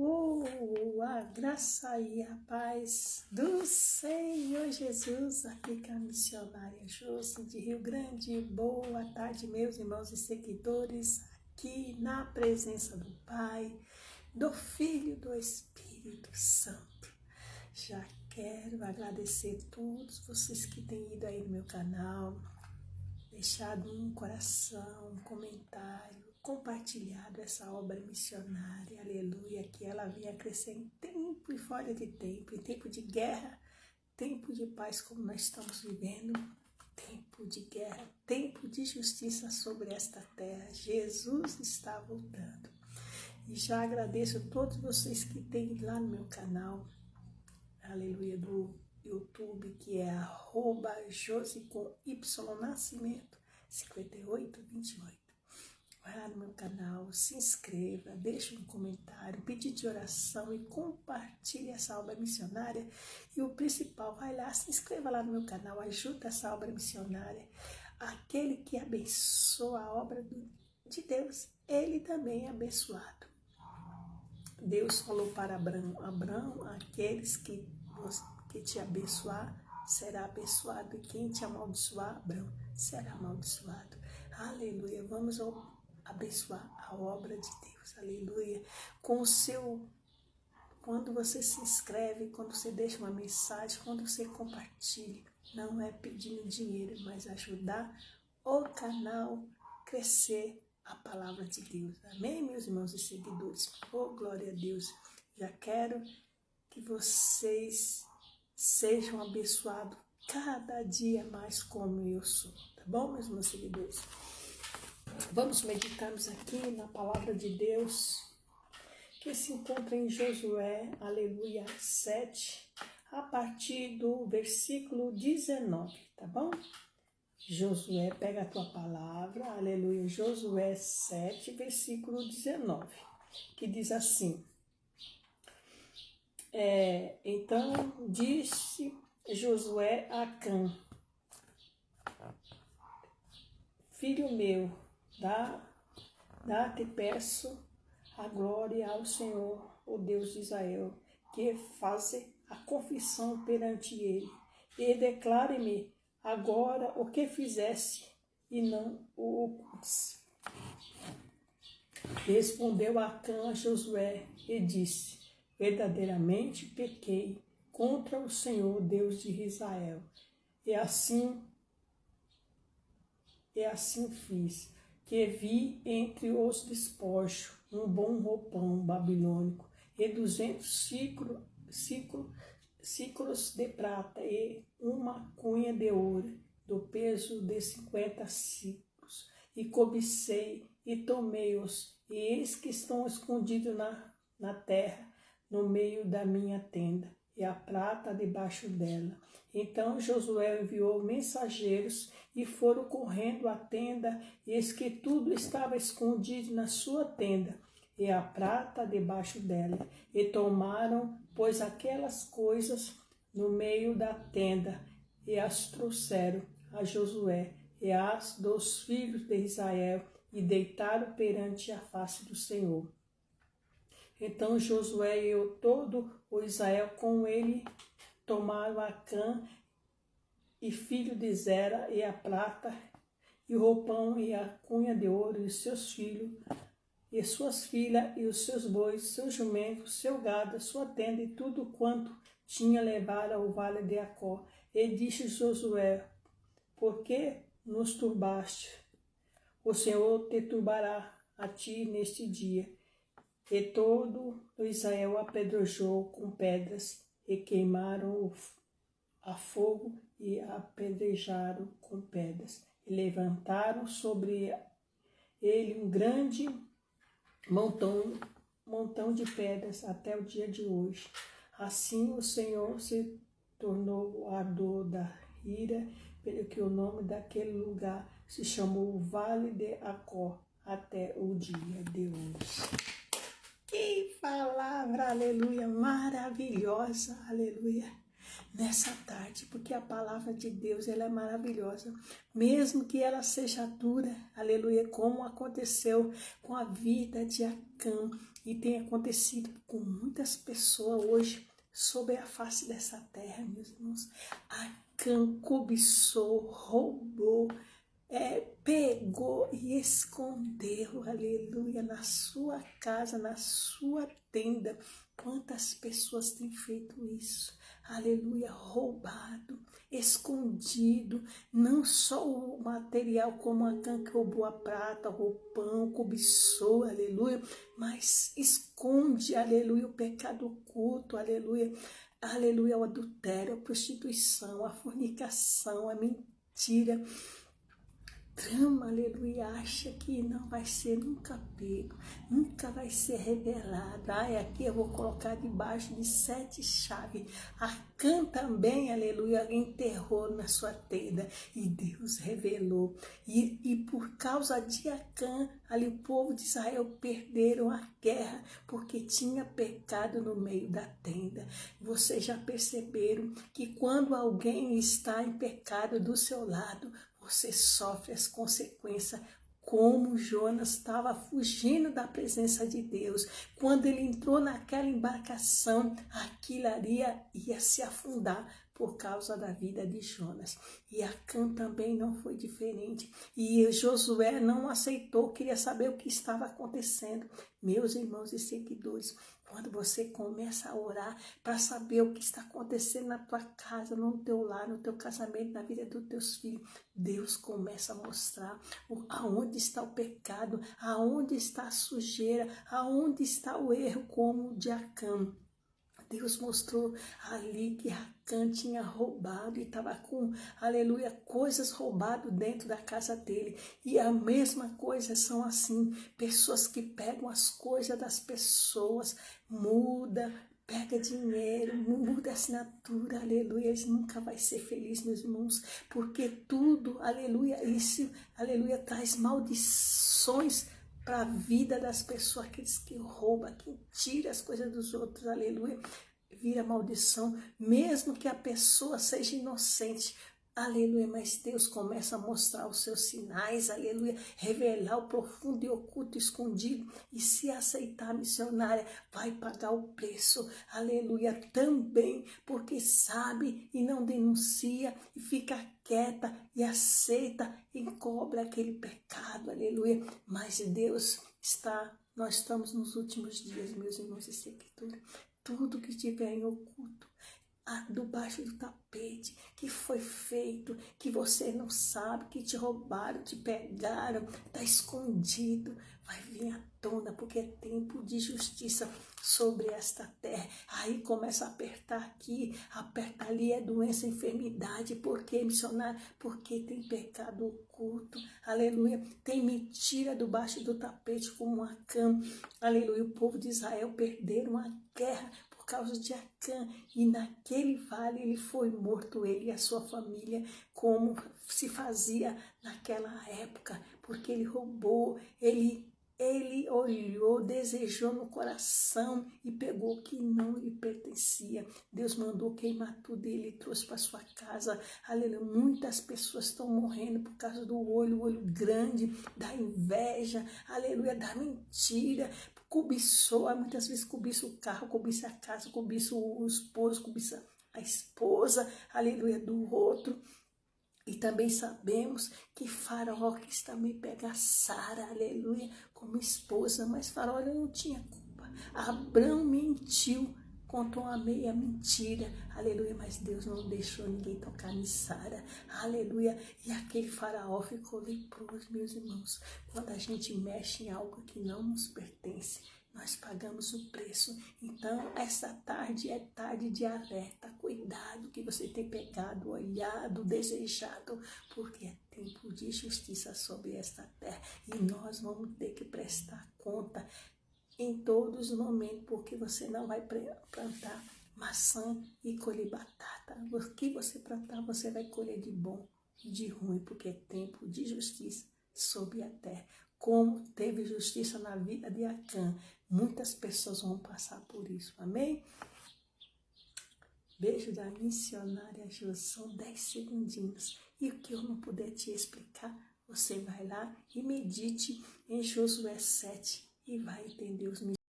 A graça e a paz do Senhor Jesus, aqui com a missionária Josi de Rio Grande. Boa tarde, meus irmãos e seguidores, aqui na presença do Pai, do Filho e do Espírito Santo. Já quero agradecer a todos vocês que têm ido aí no meu canal, deixado um coração, um comentário, compartilhado essa obra missionária, aleluia, que ela venha crescer em tempo e fora de tempo, em tempo de guerra, tempo de paz como nós estamos vivendo, tempo de guerra, tempo de justiça sobre esta terra. Jesus está voltando. E já agradeço a todos vocês que têm lá no meu canal, aleluia, do YouTube, que é @Josi com Y Nascimento 5828. Vai lá no meu canal, se inscreva, deixe um comentário, pedido de oração e compartilhe essa obra missionária. E o principal, vai lá, se inscreva lá no meu canal, ajuda essa obra missionária. Aquele que abençoa a obra de Deus, ele também é abençoado. Deus falou para Abraão, aqueles que te abençoar, será abençoado, e quem te amaldiçoar, Abraão, será amaldiçoado. Aleluia, vamos abençoar a obra de Deus, aleluia. Quando você se inscreve, quando você deixa uma mensagem, quando você compartilha, não é pedindo dinheiro, mas ajudar o canal crescer a palavra de Deus. Amém, meus irmãos e seguidores? Oh, glória a Deus. Já quero que vocês sejam abençoados cada dia mais como eu sou. Tá bom, meus irmãos e seguidores? Vamos meditarmos aqui na palavra de Deus, que se encontra em Josué, aleluia, 7, a partir do versículo 19, tá bom? Josué, pega a tua palavra, aleluia, Josué 7, versículo 19, que diz assim: então disse Josué a Acã: filho meu, te peço a glória ao Senhor, o Deus de Israel, que faze a confissão perante ele, e declare-me agora o que fizeste, e não o ocultes. Respondeu Acã a Josué e disse: verdadeiramente pequei contra o Senhor, Deus de Israel, e assim fiz, que vi entre os despojos um bom roupão babilônico e 200 ciclos de prata e uma cunha de ouro do peso de 50 ciclos, e cobicei e tomei-os, e eis que estão escondidos na terra, no meio da minha tenda, e a prata debaixo dela. Então Josué enviou mensageiros, e foram correndo à tenda, e eis que tudo estava escondido na sua tenda, e a prata debaixo dela. E tomaram, pois, aquelas coisas no meio da tenda, e as trouxeram a Josué e as dos filhos de Israel, e deitaram perante a face do Senhor. Então Josué e todo o Israel com ele tomaram Acã e filho de Zera, e a prata, e o roupão, e a cunha de ouro, e os seus filhos, e suas filhas, e os seus bois, seus jumentos, seu gado, sua tenda, e tudo quanto tinha levado ao vale de Acó. E disse Josué: por que nos turbaste? O Senhor te turbará a ti neste dia. E todo o Israel apedrejou com pedras, e queimaram a fogo, e apedrejaram com pedras, e levantaram sobre ele um grande montão de pedras até o dia de hoje. Assim o Senhor se tornou o ardor da ira, pelo que o nome daquele lugar se chamou Vale de Acó até o dia de hoje. Que palavra, aleluia, maravilhosa, aleluia. nessa tarde, porque a palavra de Deus, ela é maravilhosa, mesmo que ela seja dura, aleluia, como aconteceu com a vida de Acã, e tem acontecido com muitas pessoas hoje, sobre a face dessa terra, meus irmãos. Acã cobiçou, roubou, pegou e escondeu, aleluia, na sua casa, na sua tenda. Quantas pessoas têm feito isso? Aleluia, roubado, escondido, não só o material como Acã que roubou a prata, o pão, cobiçou, aleluia, mas esconde, aleluia, o pecado oculto, aleluia, aleluia, o adultério, a prostituição, a fornicação, a mentira, trama, aleluia, acha que não vai ser nunca pego, nunca vai ser revelado. Ai, aqui eu vou colocar debaixo de 7 chaves. Acã também, aleluia, enterrou na sua tenda e Deus revelou. E por causa de Acã, ali o povo de Israel perderam a guerra, porque tinha pecado no meio da tenda. Vocês já perceberam que quando alguém está em pecado do seu lado, você sofre as consequências, como Jonas estava fugindo da presença de Deus. Quando ele entrou naquela embarcação, aquilo ali ia se afundar por causa da vida de Jonas. E Acã também não foi diferente. E Josué não aceitou, queria saber o que estava acontecendo. Meus irmãos e seguidores, quando você começa a orar para saber o que está acontecendo na tua casa, no teu lar, no teu casamento, na vida dos teus filhos, Deus começa a mostrar aonde está o pecado, aonde está a sujeira, aonde está o erro, como o de Acã. Deus mostrou ali que Acã tinha roubado e estava com, aleluia, coisas roubadas dentro da casa dele. E a mesma coisa são assim, pessoas que pegam as coisas das pessoas, muda, pega dinheiro, muda a assinatura, aleluia, eles nunca vai ser feliz, meus irmãos, porque tudo, aleluia, isso, aleluia, traz maldições para a vida das pessoas, aqueles que roubam, que tiram as coisas dos outros, aleluia, vira maldição, mesmo que a pessoa seja inocente, aleluia, mas Deus começa a mostrar os seus sinais, aleluia, revelar o profundo e oculto escondido, e se aceitar a missionária, vai pagar o preço, aleluia, também, porque sabe e não denuncia, e fica quieta, e aceita, e encobre aquele pecado, aleluia, mas Deus nós estamos nos últimos dias, meus irmãos e seguidores, tudo que tiver em oculto, debaixo do tapete, que foi feito, que você não sabe, que te roubaram, te pegaram, está escondido, vai vir à tona, porque é tempo de justiça sobre esta terra. Aí começa a apertar aqui, aperta ali, é doença, enfermidade, porque missionário? Porque tem pecado oculto, aleluia, tem mentira debaixo do tapete como Acã, aleluia, o povo de Israel perderam a guerra por causa de Acã, e naquele vale ele foi morto, ele e a sua família, como se fazia naquela época, porque ele roubou, ele olhou, desejou no coração e pegou o que não lhe pertencia. Deus mandou queimar tudo e ele trouxe para sua casa. Aleluia. Muitas pessoas estão morrendo por causa do o olho grande, da inveja, aleluia, da mentira. Cobiçou, muitas vezes cobiça o carro, cobiça a casa, cobiça o esposo, cobiça a esposa, aleluia, do outro. E também sabemos que Faraó quis também pegar Sara, aleluia, como esposa, mas Faraó não tinha culpa. Abrão mentiu, contou uma meia mentira, aleluia, mas Deus não deixou ninguém tocar em Sara, aleluia. E aquele Faraó ficou leproso, meus irmãos. Quando a gente mexe em algo que não nos pertence, nós pagamos o preço. Então, essa tarde é tarde de alerta. Cuidado que você tem pegado, olhado, desejado, porque é tempo de justiça sobre esta terra. E nós vamos ter que prestar conta em todos os momentos, porque você não vai plantar maçã e colher batata. O que você plantar, você vai colher de bom e de ruim, porque é tempo de justiça sobre a terra. Como teve justiça na vida de Acã, muitas pessoas vão passar por isso, amém? Beijo da missionária Josi. São 10 segundinhos. E o que eu não puder te explicar, você vai lá e medite em Josué 7 e vai entender os